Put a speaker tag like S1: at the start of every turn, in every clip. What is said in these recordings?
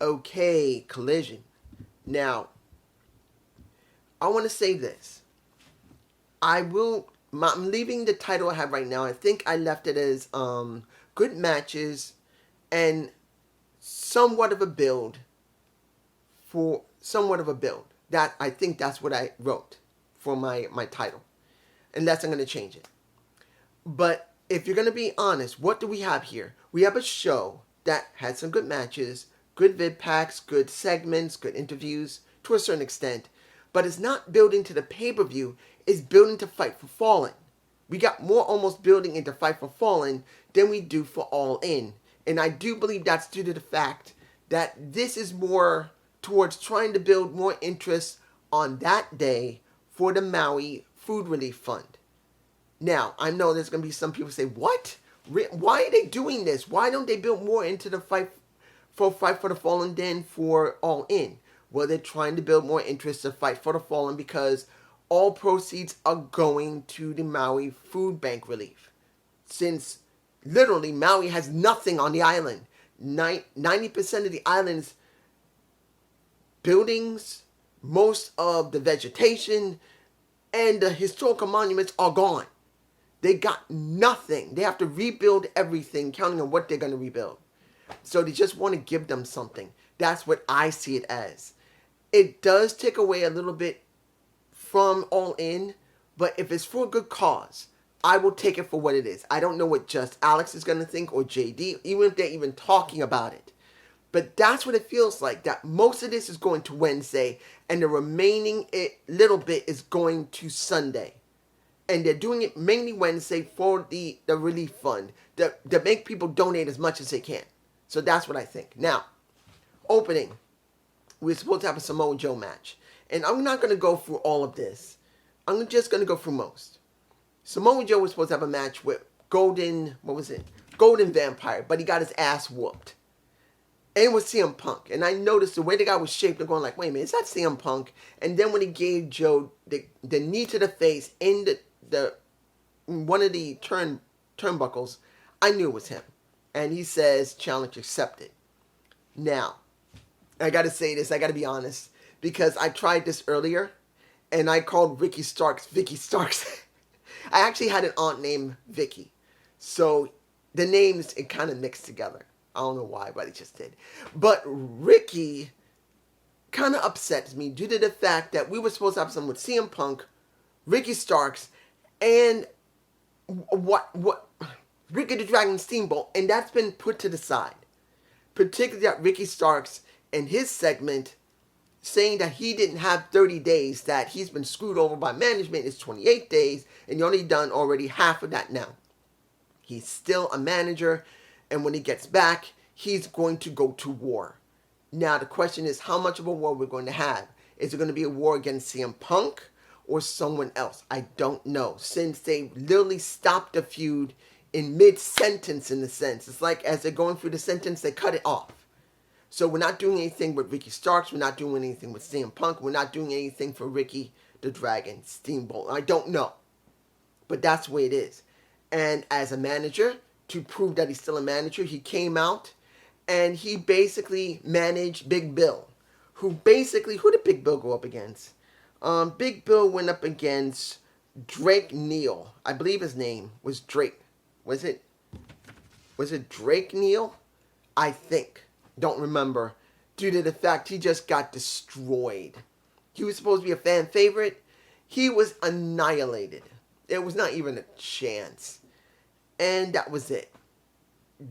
S1: Okay, Collision. Now, I want to say this. I'm leaving the title I have right now. I think I left it as good matches and somewhat of a build for somewhat of a build. That I think that's what I wrote for my title. Unless I'm going to change it. But if you're going to be honest, what do we have here? We have a show that had some good matches, good vid packs, good segments, good interviews to a certain extent, but it's not building to the pay-per-view, it's building to Fight for Fallen. We got more almost building into Fight for Fallen than we do for All In. And I do believe that's due to the fact that this is more towards trying to build more interest on that day for the Maui Food Relief Fund. Now, I know there's going to be some people say, what? Why are they doing this? Why don't they build more into the Fight for the Fallen than for All In? Well, they're trying to build more interest to Fight for the Fallen because all proceeds are going to the Maui Food Bank Relief. Since literally Maui has nothing on the island. 90% of the island's buildings, most of the vegetation, and the historical monuments are gone. They got nothing. They have to rebuild everything, counting on what they're going to rebuild. So they just want to give them something. That's what I see it as. It does take away a little bit from All In, but if it's for a good cause, I will take it for what it is. I don't know what just Alex is going to think or JD, even if they're even talking about it. But that's what it feels like, that most of this is going to Wednesday, and the remaining little bit is going to Sunday. And they're doing it mainly Wednesday for the relief fund to make people donate as much as they can. So that's what I think. Now, opening, we're supposed to have a Samoa Joe match. And I'm not going to go through all of this. I'm just going to go through most. Samoa Joe was supposed to have a match with Golden Vampire, but he got his ass whooped. And it was CM Punk. And I noticed the way the guy was shaped, I'm going like, wait a minute, is that CM Punk? And then when he gave Joe the knee to the face in the one of the turnbuckles, I knew it was him. And he says, challenge accepted. Now, I got to say this, I got to be honest, because I tried this earlier, and I called Ricky Starks Vicky Starks. I actually had an aunt named Vicky. So the names, it kind of mixed together. I don't know why, but it just did. But Ricky kind of upsets me due to the fact that we were supposed to have something with CM Punk, Ricky Starks, and Ricky the Dragon Steamboat, and that's been put to the side. Particularly that Ricky Starks in his segment saying that he didn't have 30 days, that he's been screwed over by management, it's 28 days, and you only done already half of that now. He's still a manager, and when he gets back, he's going to go to war. Now, the question is how much of a war we're going to have. Is it going to be a war against CM Punk or someone else? I don't know. Since they literally stopped the feud in mid-sentence, in a sense. It's like as they're going through the sentence, they cut it off. So we're not doing anything with Ricky Starks. We're not doing anything with CM Punk. We're not doing anything for Ricky the Dragon Steamboat. I don't know. But that's the way it is. And as a manager, to prove that he's still a manager, he came out and he basically managed Big Bill. Who did Big Bill go up against? Big Bill went up against Drake Neal. I believe his name was Drake. Was it Drake Neal? I think. Don't remember. Due to the fact he just got destroyed. He was supposed to be a fan favorite. He was annihilated. There was not even a chance. And that was it.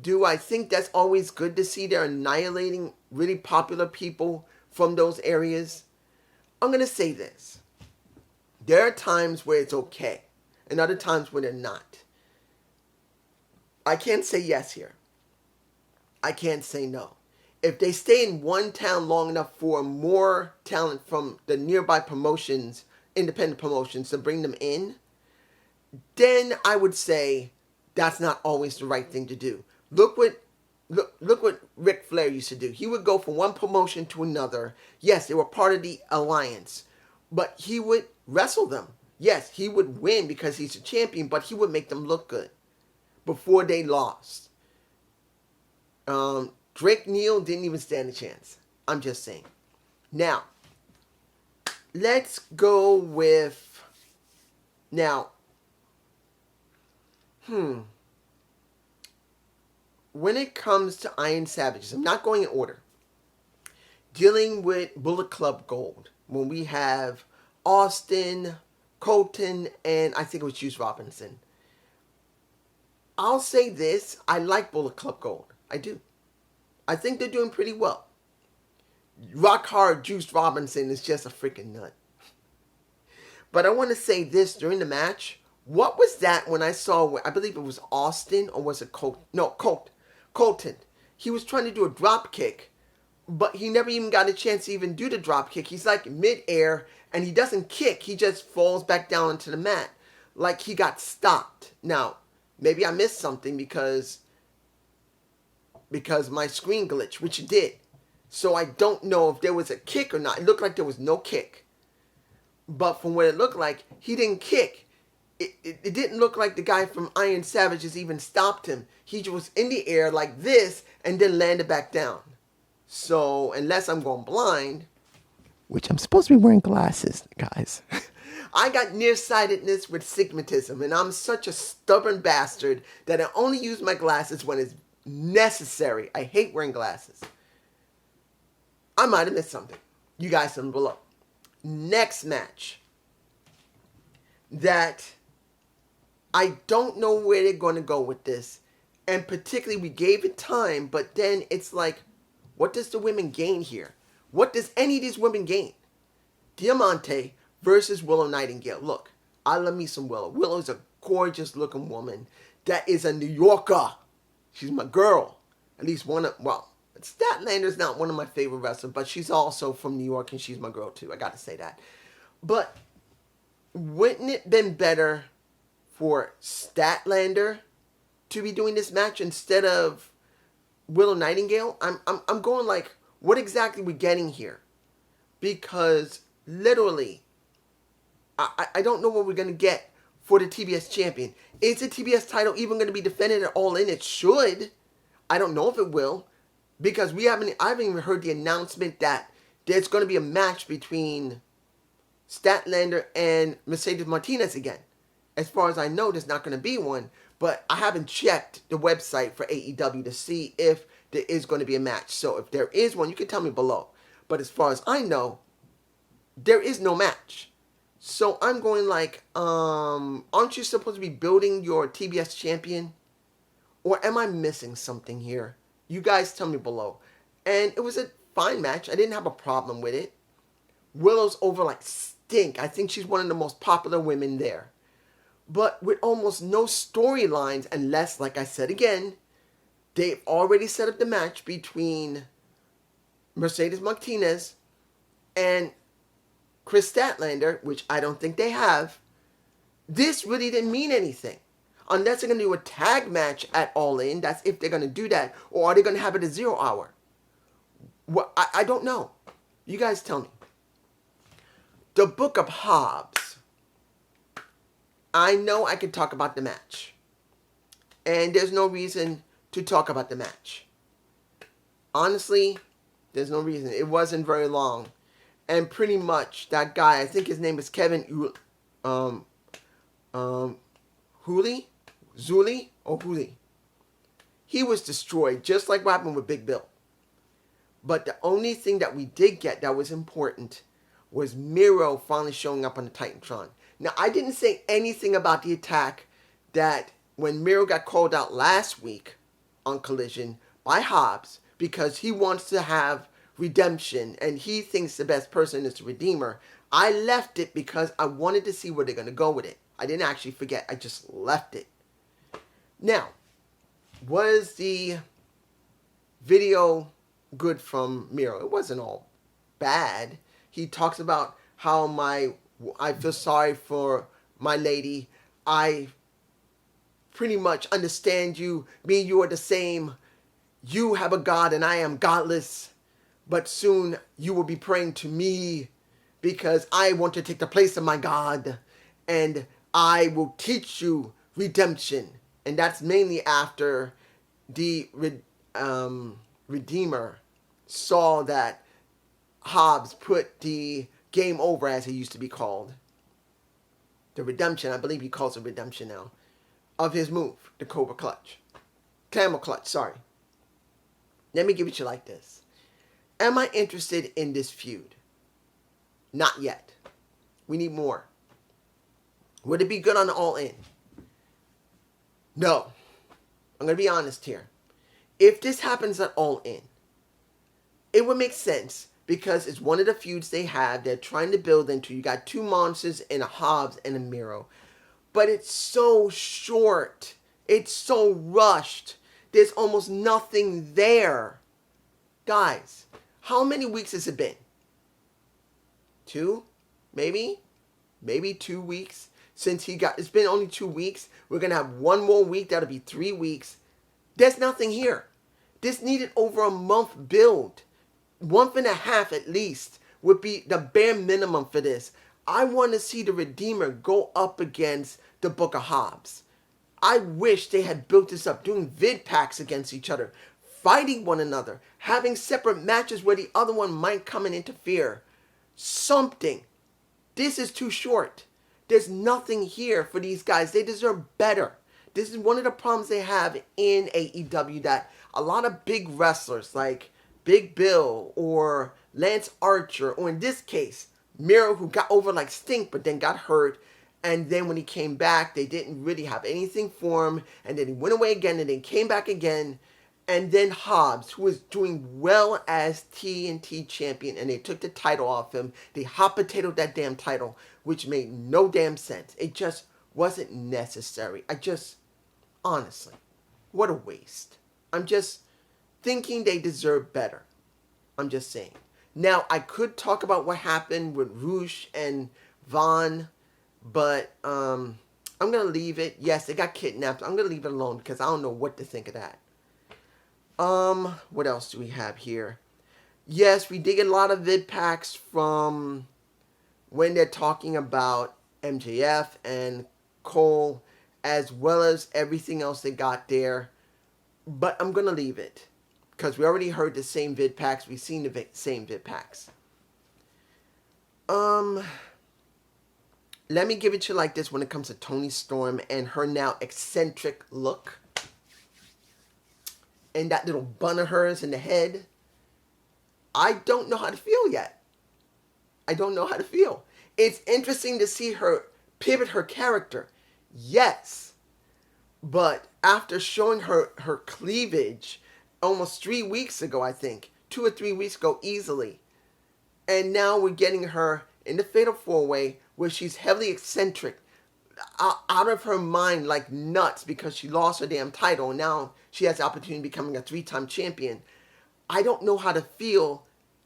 S1: Do I think that's always good to see they're annihilating really popular people from those areas? I'm going to say this. There are times where it's okay. And other times where they're not. I can't say yes here. I can't say no. If they stay in one town long enough for more talent from the nearby promotions, independent promotions, to bring them in, then I would say that's not always the right thing to do. Look what Ric Flair used to do. He would go from one promotion to another. Yes, they were part of the alliance, but he would wrestle them. Yes, he would win because he's a champion, but he would make them look good before they lost. Drake Neal didn't even stand a chance. I'm just saying. Now, let's go with... Now, when it comes to Iron Savages, I'm not going in order. Dealing with Bullet Club Gold, when we have Austin, Colton, and I think it was Juice Robinson. I'll say this, I like Bullet Club Gold. I do. I think they're doing pretty well. Rock Hard Juice Robinson is just a freaking nut. But I want to say this during the match. What was that when I saw, I believe it was Austin, or was it Colton? No, Colton. He was trying to do a drop kick, but he never even got a chance to even do the drop kick. He's like mid-air, and he doesn't kick. He just falls back down onto the mat like he got stopped. Now, maybe I missed something because my screen glitched, which it did. So I don't know if there was a kick or not. It looked like there was no kick. But from what it looked like, he didn't kick. It didn't look like the guy from Iron Savages even stopped him. He was in the air like this and then landed back down. So, unless I'm going blind, which I'm supposed to be wearing glasses, guys. I got nearsightedness with stigmatism, and I'm such a stubborn bastard that I only use my glasses when it's necessary. I hate wearing glasses. I might have missed something. You guys tell me below. Next match that I don't know where they're going to go with this. And particularly, we gave it time, but then it's like, what does the women gain here? What does any of these women gain? Diamante versus Willow Nightingale. Look, I love me some Willow. Willow's a gorgeous looking woman that is a New Yorker. She's my girl. At least one of, well, Statlander's not one of my favorite wrestlers, but she's also from New York and she's my girl too. I got to say that. But wouldn't it been better for Statlander to be doing this match instead of Willow Nightingale? I'm going like, what exactly are we getting here? Because literally, I don't know what we're going to get for the TBS champion. Is the TBS title even going to be defended at All In? It should. I don't know if it will. Because I haven't even heard the announcement that there's going to be a match between Statlander and Mercedes Martinez again. As far as I know, there's not going to be one. But I haven't checked the website for AEW to see if there is going to be a match. So if there is one, you can tell me below. But as far as I know, there is no match. So I'm going like, aren't you supposed to be building your TBS champion? Or am I missing something here? You guys tell me below. And it was a fine match. I didn't have a problem with it. Willow's over like stink. I think she's one of the most popular women there. But with almost no storylines, unless, like I said again, they've already set up the match between Mercedes Martinez and Chris Statlander, which I don't think they have. This really didn't mean anything. Unless they're going to do a tag match at All In. That's if they're going to do that. Or are they going to have it at 0 hour? Well, I don't know. You guys tell me. The Book of Hobbs. I know I can talk about the match. And there's no reason to talk about the match. Honestly, there's no reason. It wasn't very long. And pretty much that guy, I think his name is Kevin Zuli. He was destroyed, just like what happened with Big Bill. But the only thing that we did get that was important was Miro finally showing up on the Titantron. Now, I didn't say anything about the attack that when Miro got called out last week on Collision by Hobbs because he wants to have redemption and he thinks the best person is the Redeemer. I left it because I wanted to see where they're going to go with it. I didn't actually forget. I just left it. Now, was the video good from Miro? It wasn't all bad. He talks about how I feel sorry for my lady. I pretty much understand you. Me and you are the same. You have a God and I am godless. But soon you will be praying to me because I want to take the place of my God. And I will teach you redemption. And that's mainly after the Redeemer saw that Hobbs put the game over, as it used to be called, the redemption, I believe he calls it redemption now, of his move, the Cobra Clutch. Camel Clutch, sorry. Let me give it to you like this. Am I interested in this feud? Not yet. We need more. Would it be good on the All In? No. I'm going to be honest here. If this happens at All In, it would make sense because it's one of the feuds they have they're trying to build into. You got two monsters and a Hobbs and a Miro. But it's so short. It's so rushed. There's almost nothing there. Guys, how many weeks has it been? 2? Maybe? Maybe 2 weeks since he got... It's been only 2 weeks. We're going to have one more week. That'll be 3 weeks. There's nothing here. This needed over a month build. 1.5 at least would be the bare minimum for this. I want to see the Redeemer go up against the Book of Hobbs. I wish they had built this up, doing vid packs against each other, fighting one another, having separate matches where the other one might come and interfere. Something. This is too short. There's nothing here for these guys. They deserve better. This is one of the problems they have in AEW, that a lot of big wrestlers like Big Bill or Lance Archer, or in this case, Miro, who got over like stink but then got hurt, and then when he came back, they didn't really have anything for him, and then he went away again and then came back again, and then Hobbs, who was doing well as TNT champion, and they took the title off him. They hot potatoed that damn title, which made no damn sense. It just wasn't necessary. Honestly, what a waste. I'm just thinking they deserve better. I'm just saying. Now, I could talk about what happened with Roosh and Vaughn, but I'm going to leave it. Yes, they got kidnapped. I'm going to leave it alone because I don't know what to think of that. What else do we have here? Yes, we did get a lot of vid packs from when they're talking about MJF and Cole, as well as everything else they got there. But I'm going to leave it because we already heard the same vid packs. We've seen the same vid packs. Let me give it to you like this when it comes to Toni Storm and her now eccentric look. And that little bun of hers in the head. I don't know how to feel yet. I don't know how to feel. It's interesting to see her pivot her character. Yes. But after showing her cleavage almost 3 weeks ago, I think. 2 or 3 weeks ago easily. And now we're getting her in the Fatal 4-Way where she's heavily eccentric. Out of her mind like nuts because she lost her damn title. And now she has the opportunity of becoming a 3-time champion. I don't know how to feel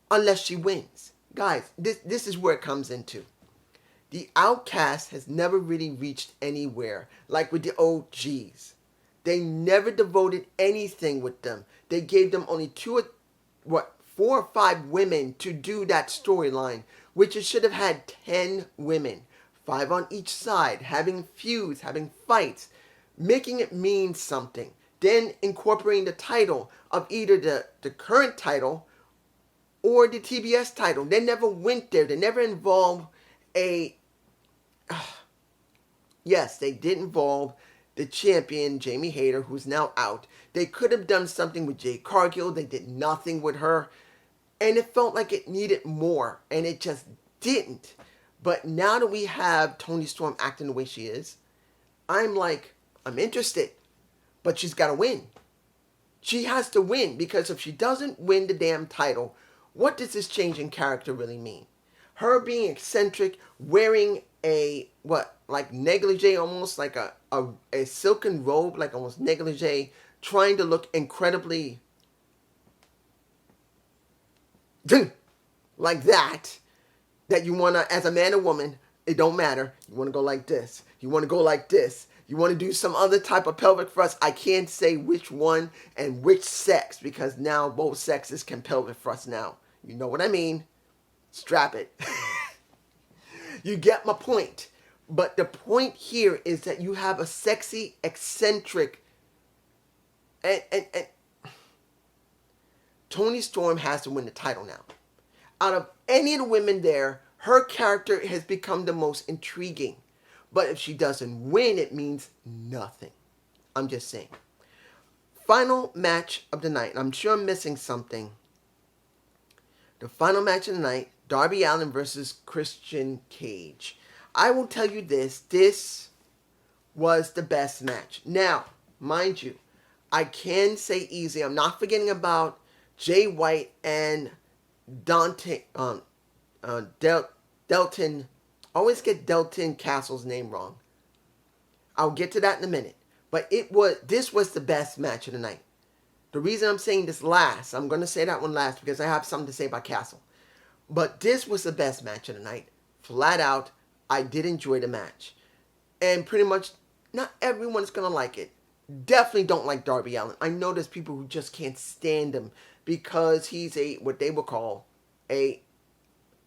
S1: unless she wins. Guys, this is where it comes into. The Outcast has never really reached anywhere like with the OGs. They never devoted anything with them. They gave them only 4 or 5 women to do that storyline, which it should have had 10 women. 5 on each side, having feuds, having fights, making it mean something. Then incorporating the title of either the current title or the TBS title. They never went there. They never involved yes, they did involve the champion, Jamie Hayter, who's now out. They could have done something with Jade Cargill. They did nothing with her. And it felt like it needed more. And it just didn't. But now that we have Toni Storm acting the way she is, I'm interested. But she's got to win. She has to win, because if she doesn't win the damn title, what does this change in character really mean? Her being eccentric, wearing like negligee, almost like a silken robe, like almost negligee, trying to look incredibly like that you want to, as a man or woman, it don't matter. You want to go like this. You want to go like this. You want to do some other type of pelvic thrust. I can't say which one and which sex, because now both sexes can pelvic thrust now. You know what I mean? Strap it. You get my point. But the point here is that you have a sexy, eccentric, and Toni Storm has to win the title now. Out of any of the women there, her character has become the most intriguing. But if she doesn't win, it means nothing. I'm just saying. Final match of the night. I'm sure I'm missing something. The final match of the night, Darby Allin versus Christian Cage. I will tell you this. This was the best match. Now, mind you, I can say easy. I'm not forgetting about Jay White and Dante, Delton. I always get Delton Castle's name wrong. I'll get to that in a minute. But this was the best match of the night. The reason I'm saying this last, I'm going to say that one last because I have something to say about Castle. But this was the best match of the night. Flat out, I did enjoy the match. And pretty much, not everyone's going to like it. Definitely don't like Darby Allin. I know there's people who just can't stand him because he's what they would call a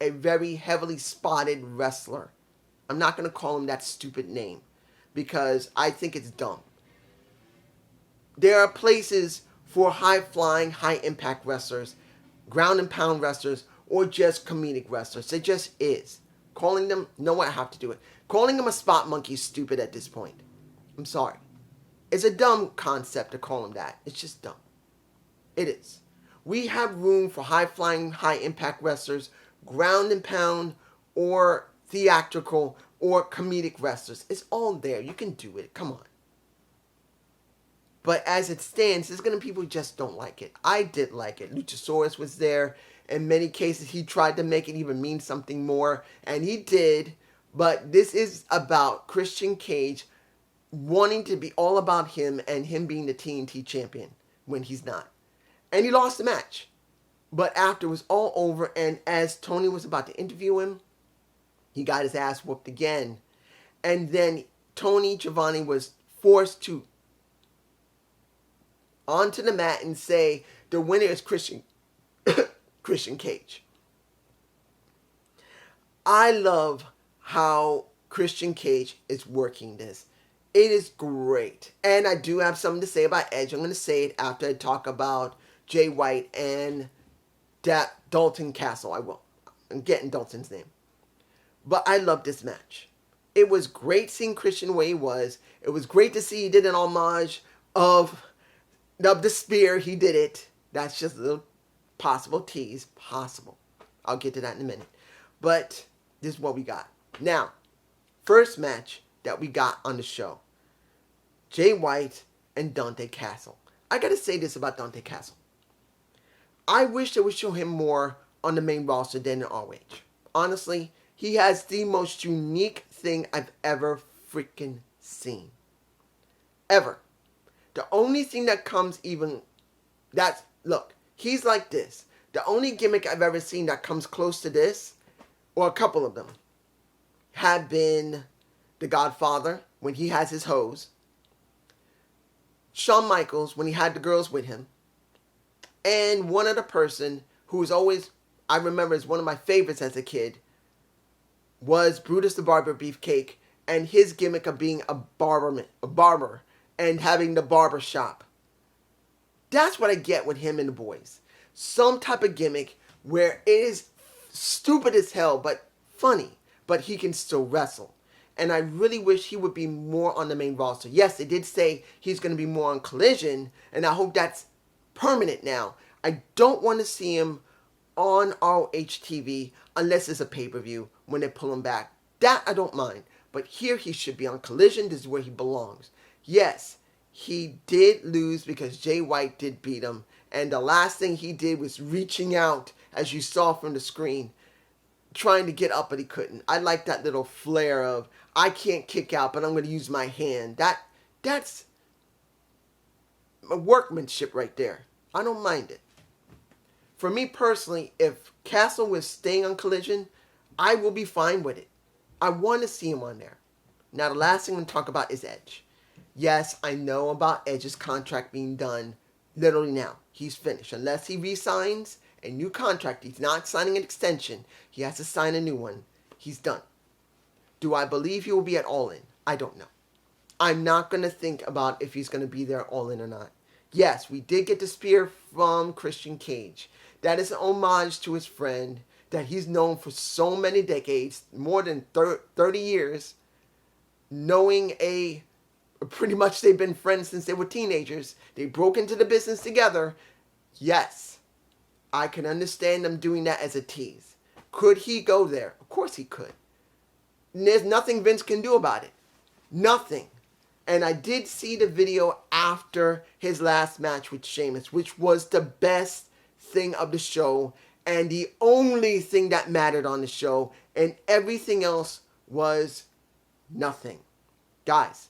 S1: very heavily spotted wrestler. I'm not going to call him that stupid name because I think it's dumb. There are places for high-flying, high-impact wrestlers, ground and pound wrestlers, or just comedic wrestlers. It just is. Calling them, no, I have to do it. Calling them a spot monkey is stupid at this point. I'm sorry. It's a dumb concept to call them that. It's just dumb. It is. We have room for high-flying, high-impact wrestlers, ground and pound, or theatrical, or comedic wrestlers. It's all there. You can do it. Come on. But as it stands, there's going to be people who just don't like it. I did like it. Luchasaurus was there. In many cases, he tried to make it even mean something more, and he did. But this is about Christian Cage wanting to be all about him and him being the TNT champion when he's not. And he lost the match. But after it was all over, and as Tony was about to interview him, he got his ass whooped again. And then Tony Giovanni was forced to onto the mat and say the winner is Christian Cage. I love how Christian Cage is working this. It is great. And I do have something to say about Edge. I'm going to say it after I talk about Jay White and Dalton Castle. I will. I'm getting Dalton's name. But I love this match. It was great seeing Christian the way he was. It was great to see he did an homage of the spear. He did it. That's just a little possible tease. Possible. I'll get to that in a minute. But this is what we got. Now, first match that we got on the show. Jay White and Dante Castle. I gotta say this about Dante Castle. I wish they would show him more on the main roster than in ROH. Honestly, he has the most unique thing I've ever freaking seen. Ever. The only thing that comes look, he's like this. The only gimmick I've ever seen that comes close to this, or a couple of them, have been The Godfather, when he has his hoes, Shawn Michaels, when he had the girls with him, and one other person who was always, I remember as one of my favorites as a kid, was Brutus the Barber Beefcake, and his gimmick of being a barber, and having the barber shop. That's what I get with him and the boys. Some type of gimmick where it is stupid as hell, but funny, but he can still wrestle. And I really wish he would be more on the main roster. Yes, they did say he's going to be more on Collision, and I hope that's permanent now. I don't want to see him on ROH TV unless it's a pay-per-view when they pull him back. That I don't mind. But here he should be on Collision. This is where he belongs. Yes, he did lose because Jay White did beat him. And the last thing he did was reaching out, as you saw from the screen, trying to get up, but he couldn't. I like that little flair of, I can't kick out, but I'm going to use my hand. That's workmanship right there. I don't mind it. For me personally, if Castle was staying on Collision, I will be fine with it. I want to see him on there. Now, the last thing I'm going to talk about is Edge. Yes, I know about Edge's contract being done literally now. He's finished. Unless he re-signs a new contract, he's not signing an extension. He has to sign a new one. He's done. Do I believe he will be at All In? I don't know. I'm not going to think about if he's going to be there All In or not. Yes, we did get the spear from Christian Cage. That is an homage to his friend that he's known for so many decades, more than 30 years, knowing a pretty much they've been friends since they were teenagers. They broke into the business together. Yes, I can understand them doing that as a tease. Could he go there? Of course he could. And there's nothing Vince can do about it. Nothing. And I did see the video after his last match with Sheamus, which was the best thing of the show and the only thing that mattered on the show, and everything else was nothing. Guys,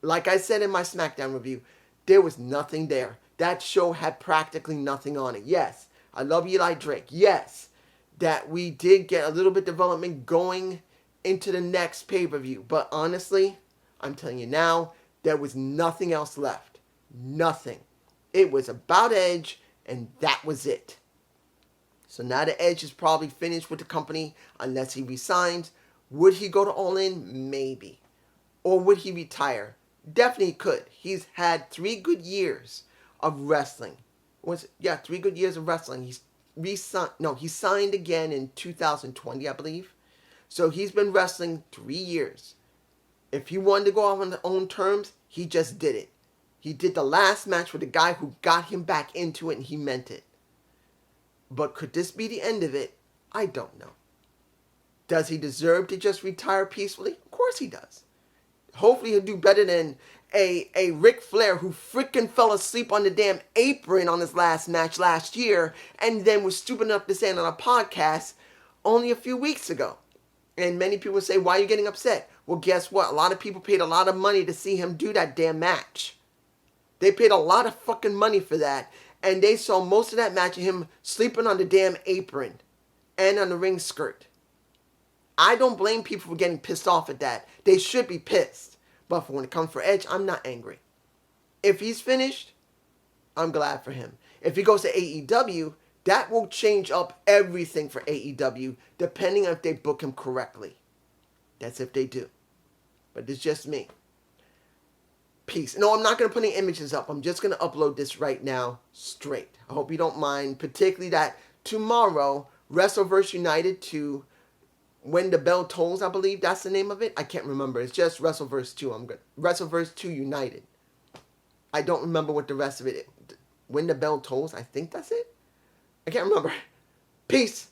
S1: like I said in my SmackDown review, there was nothing there. That show had practically nothing on it. Yes, I love Eli Drake. Yes, that we did get a little bit development going into the next pay-per-view. But honestly, I'm telling you now, there was nothing else left. Nothing. It was about Edge, and that was it. So now the Edge is probably finished with the company unless he resigns. Would he go to All In? Maybe. Or would he retire? Definitely could. He's had 3 good years of wrestling. 3 good years of wrestling. He signed again in 2020, I believe. So he's been wrestling 3 years. If he wanted to go off on his own terms, he just did it. He did the last match with the guy who got him back into it, and he meant it. But could this be the end of it? I don't know. Does he deserve to just retire peacefully? Of course he does. Hopefully he'll do better than a Ric Flair who freaking fell asleep on the damn apron on his last match last year and then was stupid enough to say it on a podcast only a few weeks ago. And many people say, why are you getting upset? Well, guess what? A lot of people paid a lot of money to see him do that damn match. They paid a lot of fucking money for that. And they saw most of that match of him sleeping on the damn apron and on the ring skirt. I don't blame people for getting pissed off at that. They should be pissed. But for when it comes for Edge, I'm not angry. If he's finished, I'm glad for him. If he goes to AEW, that will change up everything for AEW, depending on if they book him correctly. That's if they do. But it's just me. Peace. No, I'm not going to put any images up. I'm just going to upload this right now straight. I hope you don't mind. Particularly that tomorrow, Wrestleverse United 2, When the Bell Tolls, I believe that's the name of it. I can't remember. It's just Wrestleverse 2. Wrestleverse 2 United. I don't remember what the rest of it is. When the Bell Tolls, I think that's it. I can't remember. Peace.